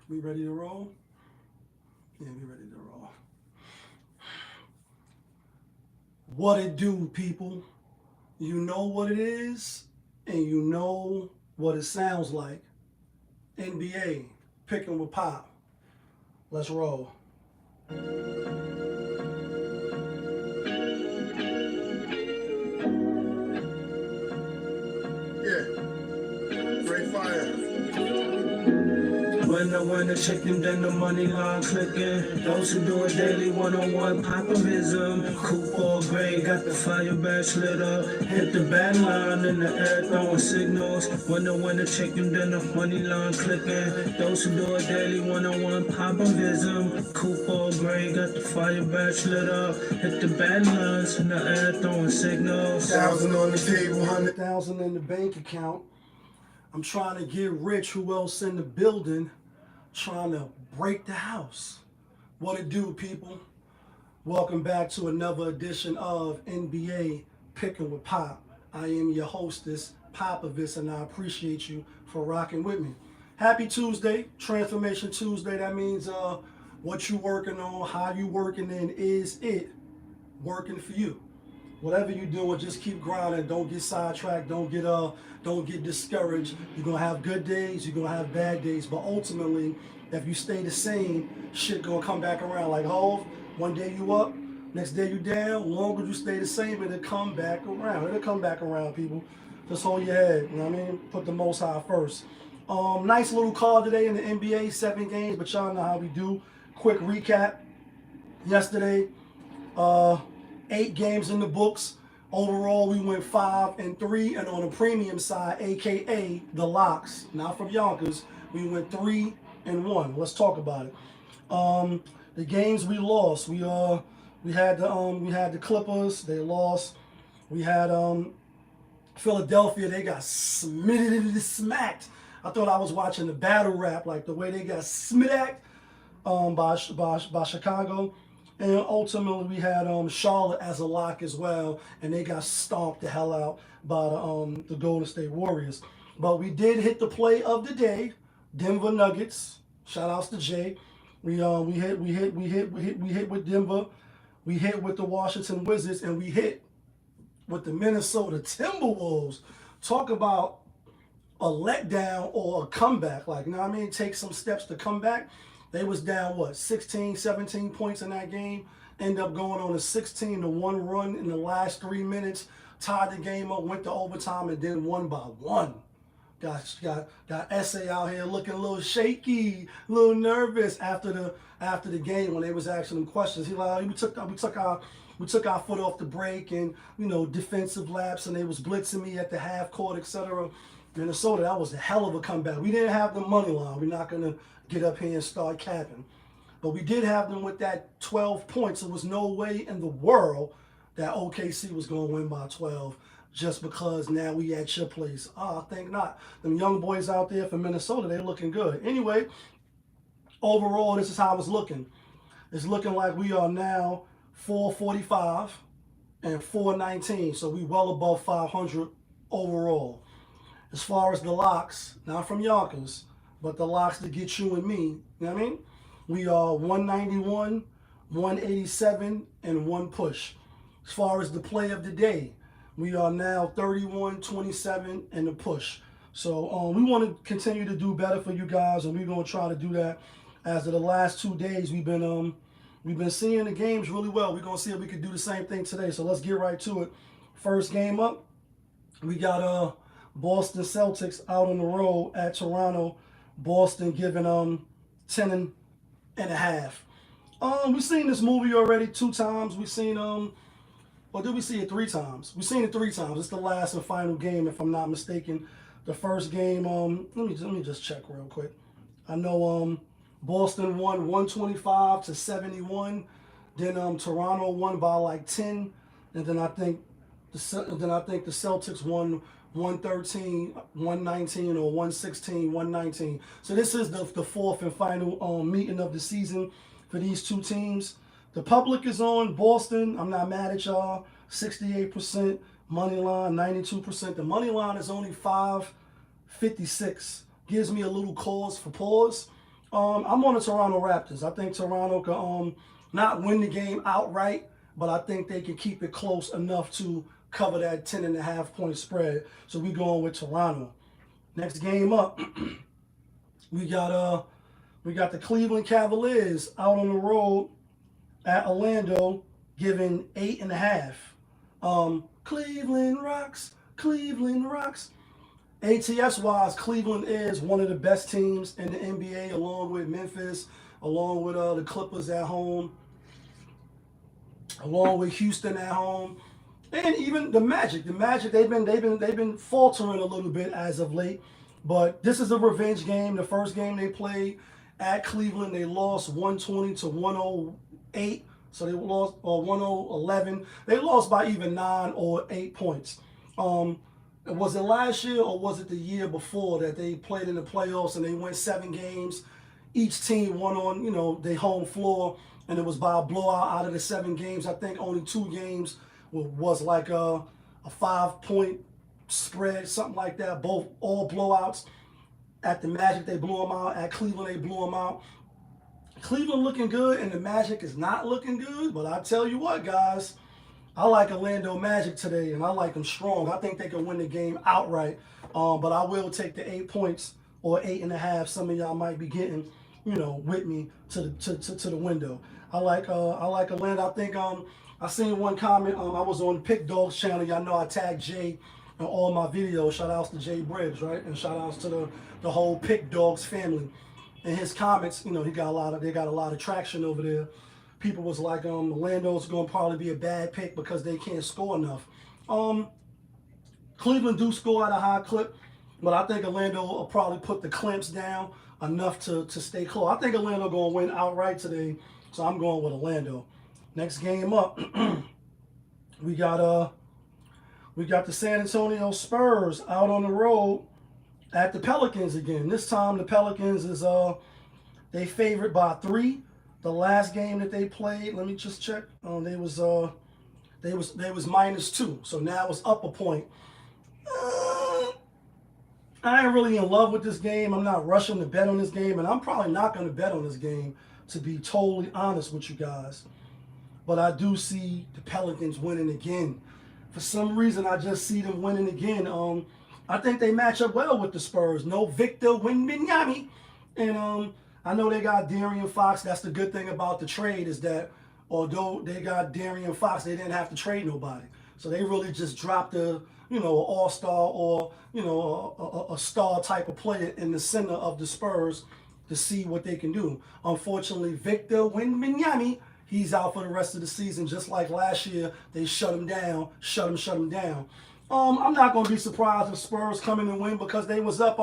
We ready to roll? Yeah, we ready to roll. What it do, people? You know what it is, and you know what it sounds like. NBA, picking with Pop. Let's roll. Yeah, great fire. When I win the chicken, then the money line clicking. Those who do it daily, one-on-one popovism. Coupe or gray, got the fire badge lit up. Hit the bad line in the air, throwing signals. When I win the chicken, then the money line clicking. Those who do it daily, one-on-one popovism. Coupe or gray, got the fire badge lit up. Hit the bad lines in the air, throwing signals. 1,000 on the table, 100,000 in the bank account. I'm trying to get rich. Who else in the building? Trying to break the house. What it do, people? Welcome back to another edition of NBA Picking with Pop. I am your hostess, Popovich, and I appreciate you for rocking with me. Happy Tuesday, Transformation Tuesday. That means what you working on, how you working in, is it working for you? Whatever you're doing, just keep grinding. Don't get sidetracked. Don't get discouraged. You're gonna have good days. You're gonna have bad days. But ultimately, if you stay the same, shit gonna come back around. Like Hov, one day you up, next day you down. Long as you stay the same, it'll come back around. It'll come back around, people. Just hold your head. You know what I mean? Put the Most High first. Nice little call today in the NBA. 7 games, but y'all know how we do. Quick recap. Yesterday, 8 games in the books. Overall, we went 5-3, and on the premium side, aka the locks, not from Yonkers, we went 3-1. Let's talk about it. The games we lost, we had the Clippers, they lost. We had Philadelphia, they got smacked. I thought I was watching the battle rap, like the way they got smacked by Chicago. And ultimately, we had Charlotte as a lock as well, and they got stomped the hell out by the Golden State Warriors. But we did hit the play of the day, Denver Nuggets. Shout outs to JaY. We hit with Denver. We hit with the Washington Wizards, and we hit with the Minnesota Timberwolves. Talk about a letdown or a comeback. Like, you know what I mean? Take some steps to come back. They was down, 16, 17 points in that game. End up going on a 16-1 run in the last 3 minutes. Tied the game up, went to overtime, and then won by 1. Got SA out here looking a little shaky, a little nervous after the game when they was asking him questions. He like, we took our foot off the brake, and defensive laps, and they was blitzing me at the half court, etc. Minnesota, that was a hell of a comeback. We didn't have the money line. We're not gonna get up here and start capping. But we did have them with that 12 points. There was no way in the world that OKC was going to win by 12 just because now we at your place. I think not. Them young boys out there from Minnesota, they're looking good. Anyway, overall, this is how it's looking. It's looking like we are now 445 and 419. So we well above 500 overall. As far as the locks, not from Yonkers, but the locks to get you and me, you know what I mean? We are 191, 187, and 1 push. As far as the play of the day, we are now 31, 27, and a push. So we want to continue to do better for you guys, and we're going to try to do that. As of the last 2 days, we've been seeing the games really well. We're going to see if we can do the same thing today. So let's get right to it. First game up, we got Boston Celtics out on the road at Toronto. Boston giving 10.5. We've seen this movie already 2 times. We've seen or did we see it 3 times? We've seen it 3 times. It's the last and final game, if I'm not mistaken. The first game, let me just check real quick. I know Boston won 125-71. Then Toronto won by like 10, and then I think the Celtics won 113, 119, or 116, 119. So this is the 4th and final meeting of the season for these 2 teams. The public is on Boston. I'm not mad at y'all. 68% money line, 92%. The money line is only 5.56. Gives me a little cause for pause. I'm on the Toronto Raptors. I think Toronto can not win the game outright, but I think they can keep it close enough to cover that 10.5 point spread. So we going with Toronto. Next game up, we got the Cleveland Cavaliers out on the road at Orlando, giving 8.5. Cleveland rocks. Cleveland rocks. ATS wise, Cleveland is one of the best teams in the NBA, along with Memphis, along with the Clippers at home, along with Houston at home, and even the Magic. The Magic they've been faltering a little bit as of late, but this is a revenge game. The first game they played at Cleveland, they lost 120 to 108. So they lost 111. They lost by even 9 or 8 points. Was it last year or was it the year before that they played in the playoffs and they went 7 games? Each team won on, their home floor, and it was by a blowout. Out of the 7 games, I think only 2 games was like a 5-point spread, something like that. All blowouts. At the Magic, they blew them out. At Cleveland, they blew them out. Cleveland looking good, and the Magic is not looking good. But I tell you what, guys, I like Orlando Magic today, and I like them strong. I think they can win the game outright. But I will take the 8 points or 8.5. Some of y'all might be getting, with me to the window. I like Orlando. I think I seen one comment. I was on the Pick Dogs channel. Y'all know I tagged JaY in all my videos. Shout outs to JaY Briggs, right? And shout outs to the whole Pick Dogs family. In his comments, they got a lot of traction over there. People was like, Orlando's going to probably be a bad pick because they can't score enough. Cleveland do score at a high clip, but I think Orlando will probably put the clamps down enough to stay close. I think Orlando going to win outright today, so I'm going with Orlando. Next game up, we got the San Antonio Spurs out on the road at the Pelicans again. This time the Pelicans is they favored by 3. The last game that they played, let me just check. They was -2, so now it's up a point. I ain't really in love with this game. I'm not rushing to bet on this game, and I'm probably not going to bet on this game, to be totally honest with you guys. But I do see the Pelicans winning again. For some reason, I just see them winning again. I think they match up well with the Spurs. No Victor Wembanyama, and I know they got De'Aaron Fox. That's the good thing about the trade, is that although they got De'Aaron Fox, they didn't have to trade nobody. So they really just dropped an all-star or a star type of player in the center of the Spurs to see what they can do. Unfortunately, Victor Wembanyama, he's out for the rest of the season, just like last year. They shut him down. I'm not going to be surprised if Spurs come in and win, because they was up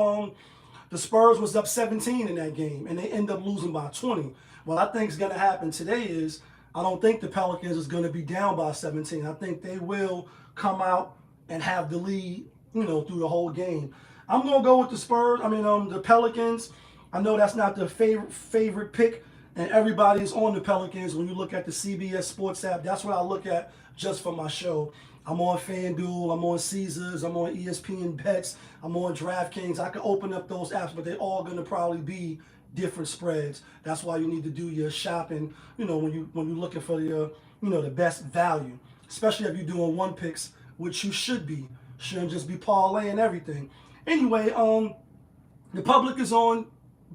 the Spurs was up 17 in that game, and they end up losing by 20. What I think is going to happen today is, I don't think the Pelicans is going to be down by 17. I think they will come out and have the lead, through the whole game. I'm going to go with the Spurs. The Pelicans. I know that's not the favorite pick, and everybody's on the Pelicans. When you look at the CBS Sports app, that's what I look at just for my show. I'm on FanDuel, I'm on Caesars, I'm on ESPN Bets, I'm on DraftKings. I can open up those apps, but they're all going to probably be different spreads. That's why you need to do your shopping, when you're looking for the best value, especially if you're doing one picks, which you should be. Shouldn't just be parlaying everything. Anyway, the public is on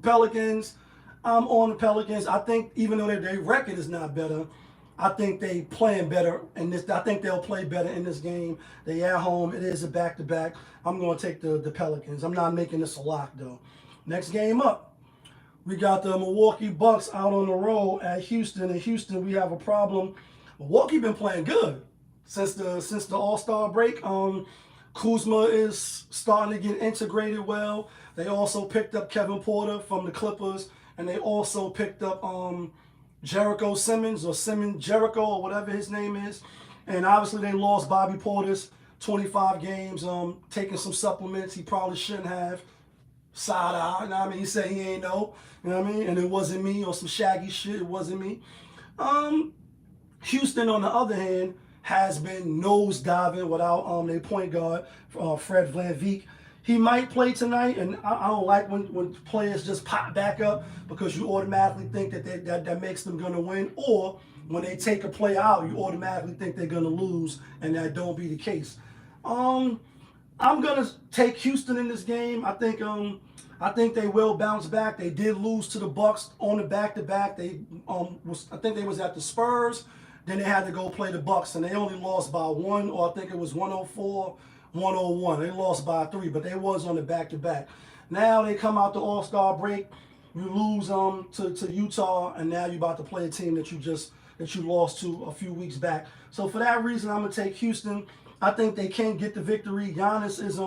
Pelicans. I'm on the Pelicans. I think even though their record is not better, I think they playing better in this. I think they'll play better in this game. They at home. It is a back-to-back. I'm going to take the Pelicans. I'm not making this a lock, though. Next game up, we got the Milwaukee Bucks out on the road at Houston. In Houston, we have a problem. Milwaukee been playing good since the All-Star break. Kuzma is starting to get integrated well. They also picked up Kevin Porter from the Clippers, and they also picked up Jericho Simmons, or Simmons Jericho, or whatever his name is. And obviously they lost Bobby Portis, 25 games, taking some supplements he probably shouldn't have. Side eye, he said he ain't know, and it wasn't me, or some shaggy shit, it wasn't me. Houston, on the other hand, has been nosediving without their point guard, Fred VanVleet. He might play tonight, and I don't like when players just pop back up because you automatically think that makes them going to win, or when they take a play out, you automatically think they're going to lose, and that don't be the case. I'm gonna take Houston in this game. I think they will bounce back. They did lose to the Bucks on the back-to-back. I think they was at the Spurs. Then they had to go play the Bucks, and they only lost by one, or I think it was 104-101. They lost by 3, but they was on the back-to-back. Now they come out the All-Star break. You lose to Utah, and now you're about to play a team that you lost to a few weeks back. So for that reason, I'm gonna take Houston. I think they can get the victory. Giannis is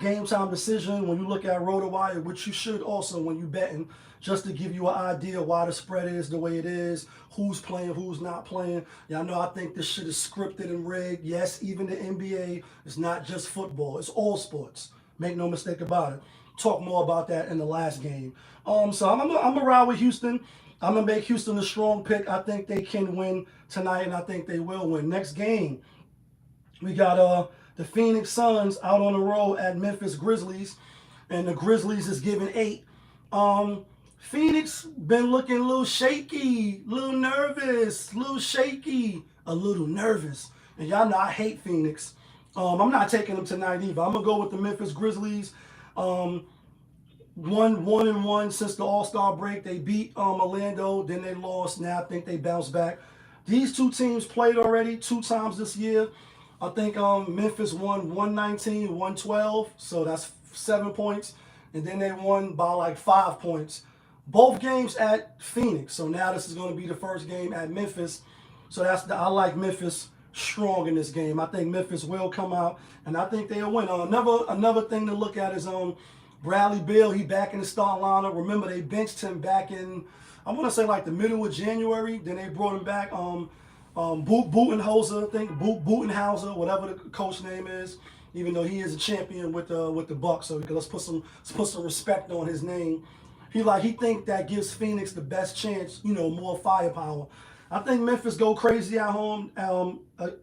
game time decision when you look at RotoWire, which you should also when you betting, just to give you an idea why the spread is the way it is, who's playing, who's not playing. Y'all know I think this shit is scripted and rigged. Yes, even the NBA is not just football. It's all sports. Make no mistake about it. Talk more about that in the last game. So I'm gonna ride with Houston. I'm gonna make Houston a strong pick. I think they can win tonight, and I think they will win. Next game, we got the Phoenix Suns out on the road at Memphis Grizzlies, and the Grizzlies is giving 8. Phoenix been looking a little shaky, a little nervous, a little shaky, a little nervous. And y'all know I hate Phoenix. I'm not taking them tonight either. I'm gonna go with the Memphis Grizzlies. 1-1 since the All-Star break. They beat Orlando, then they lost. Now I think they bounced back. These two teams played already 2 times this year. I think Memphis won 119-112, so that's 7 points. And then they won by like 5 points. Both games at Phoenix. So now this is going to be the first game at Memphis. So I like Memphis strong in this game. I think Memphis will come out, and I think they'll win. Another thing to look at is Bradley Beal. He back in the start lineup. Remember, they benched him back in, I want to say like the middle of January. Then they brought him back. Butenhauser, I think Butenhauser, whatever the coach name is, even though he is a champion with the Bucks. So let's put some respect on his name. He think that gives Phoenix the best chance, more firepower. I think Memphis go crazy at home.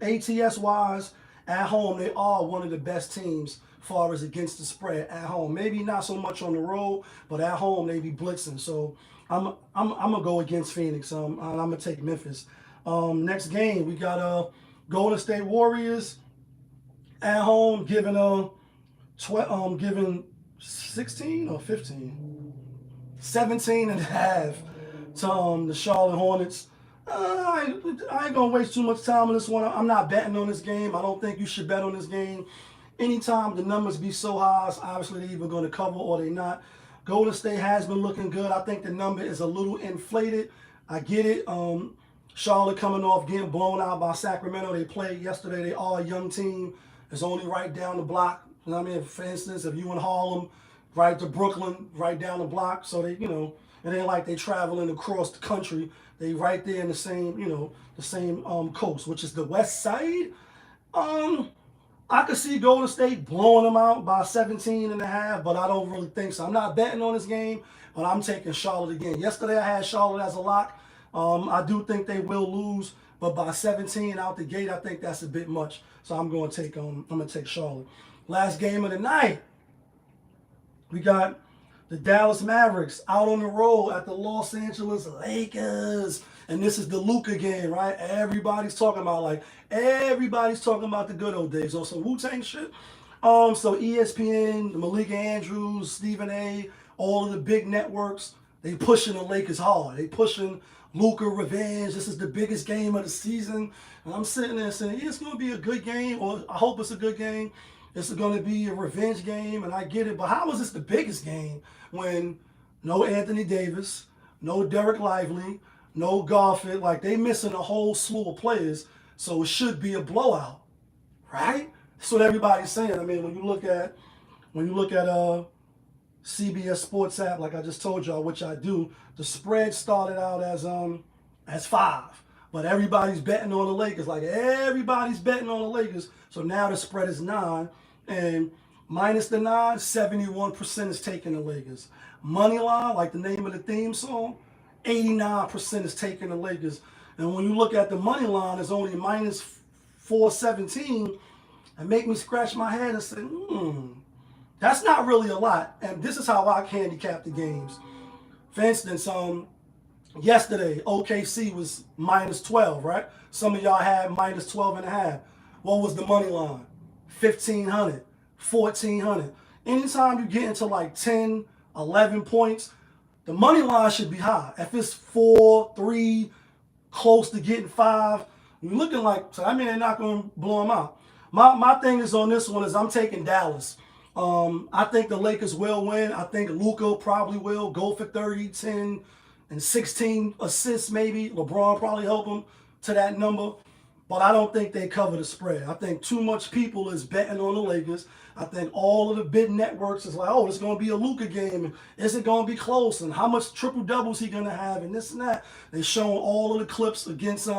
ATS wise, at home they are one of the best teams as far as against the spread at home. Maybe not so much on the road, but at home they be blitzing. So I'm gonna go against Phoenix. I'm gonna take Memphis. Next game we got Golden State Warriors at home giving 16 or 15, 17 and a half to the Charlotte Hornets. I ain't gonna waste too much time on this one. I'm not betting on this game. I don't think you should bet on this game. Anytime the numbers be so high, it's obviously they're either going to cover or they're not. Golden State has been looking good. I think the number is a little inflated. I get it. Charlotte coming off getting blown out by Sacramento. They played yesterday. They are a young team. It's only right down the block. You know what I mean? For instance, if you in Harlem, right to Brooklyn, right down the block. So they, it ain't like they traveling across the country. They right there in the same, the same coast, which is the west side. I could see Golden State blowing them out by 17 and a half, but I don't really think so. I'm not betting on this game, but I'm taking Charlotte again. Yesterday I had Charlotte as a lock. I do think they will lose, but by 17 out the gate, I think that's a bit much. So I'm going to take Charlotte. Last game of the night, we got the Dallas Mavericks out on the road at the Los Angeles Lakers. And this is the Luka game, right? Everybody's talking about the good old days on some Wu-Tang shit. So ESPN, Malika Andrews, Stephen A., all of the big networks, they pushing the Lakers hard. They pushing Luka revenge. This is the biggest game of the season. And I'm sitting there saying, yeah, it's going to be a good game, or I hope it's a good game. It's going to be a revenge game, and I get it. But how is this the biggest game when no Anthony Davis, no Derek Lively, no Garfield? Like, they missing a whole slew of players, so it should be a blowout, right? That's what everybody's saying. I mean, when you look at CBS Sports app, like I just told y'all, which I do, the spread started out as 5. But everybody's betting on the Lakers. Like, everybody's betting on the Lakers. So now the spread is 9. And minus the 9, 71% is taking the Lakers. Money line, like the name of the theme song, 89% is taking the Lakers. And when you look at the money line, it's only minus 417. And make me scratch my head and say, That's not really a lot. And this is how I handicap the games. For instance, yesterday, OKC was minus 12, right? Some of y'all had minus 12 and a half. What was the money line? 1,500, 1,400. Anytime you get into like 10, 11 points, the money line should be high. If it's 4, 3, close to getting 5, you're looking like, so I mean, they're not going to blow them out. My thing is on this one is I'm taking Dallas. I think the Lakers will win. I think Luka probably will go for 30, 10, and 16 assists maybe. LeBron probably help him to that number. But I don't think they cover the spread. I think too much people is betting on the Lakers. I think all of the big networks is like, oh, it's going to be a Luka game. And is it going to be close? And how much triple-doubles he going to have? And this and that. They showing all of the clips against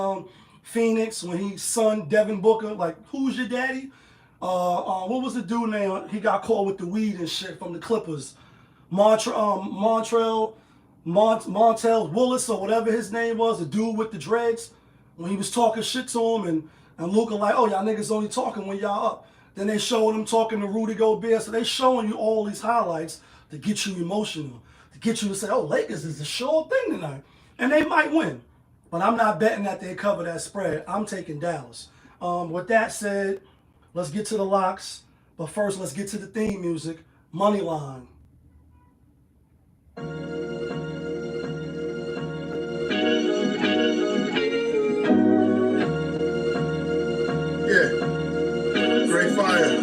Phoenix when he son Devin Booker. Like, who's your daddy? What was the dude name? He got caught with the weed and shit from the Clippers. Montel Willis or whatever his name was, the dude with the dreads. When he was talking shit to him and Luka like, oh, y'all niggas only talking when y'all up. Then they showing him talking to Rudy Gobert. So they showing you all these highlights to get you emotional, to get you to say, oh, Lakers is a sure thing tonight. And they might win. But I'm not betting that they cover that spread. I'm taking Dallas. With that said, let's get to the locks. But first, let's get to the theme music. Money line. Great fire.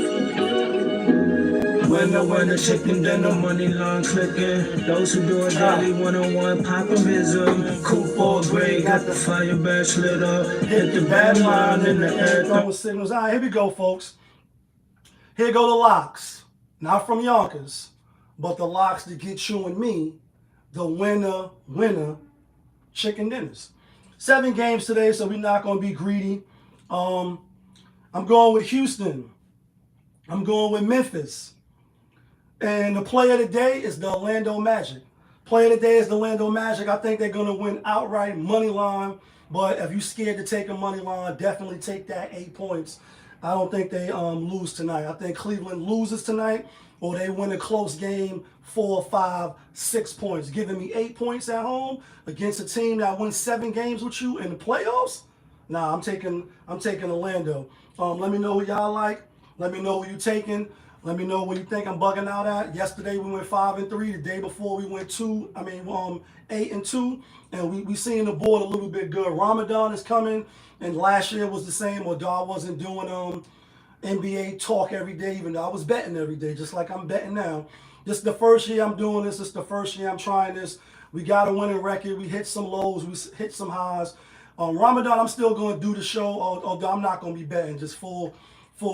When the chicken dinner, money line clicking. Those who do it daily, one-on-one, popimism. Coupe or gray, got the fire badge lit up. Hit the bad line in the air. Throwing signals. All right, here we go, folks. Here go the locks. Not from Yonkers, but the locks to get you and me the winner chicken dinners. 7 games today, so we're not going to be greedy. I'm going with Houston. I'm going with Memphis. And the play of the day is the Orlando Magic. Play of the day is the Orlando Magic. I think they're going to win outright money line. But if you're scared to take a money line, definitely take that 8 points. I don't think they lose tonight. I think Cleveland loses tonight, or they win a close game, 4, 5, 6 points. Giving me 8 points at home against a team that wins 7 games with you in the playoffs. Nah, I'm taking Orlando. Let me know who y'all like. Let me know who you taking. Let me know what you think I'm bugging out at. Yesterday we went 5-3. The day before we went 8-2, and we seeing the board a little bit good. Ramadan is coming, and last year was the same. Or I wasn't doing NBA talk every day, even though I was betting every day, just like I'm betting now. This is the first year I'm doing this. This is the first year I'm trying this. We got a winning record. We hit some lows. We hit some highs. Ramadan, I'm still going to do the show, although I'm not going to be betting. Just full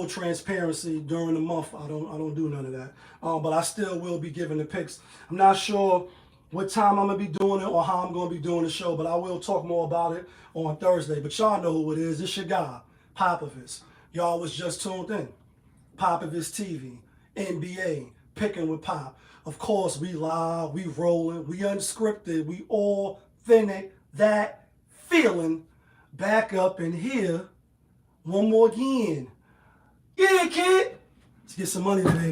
transparency during the month. I don't do none of that. But I still will be giving the picks. I'm not sure what time I'm going to be doing it or how I'm going to be doing the show, but I will talk more about it on Thursday. But y'all know who it is. It's your guy, Popovich. Y'all was just tuned in. Popovich TV, NBA, Picking with Pop. Of course, we live, we rolling, we unscripted, we authentic. That feeling back up in here one more again. Yeah, kid. Let's get some money today, guys.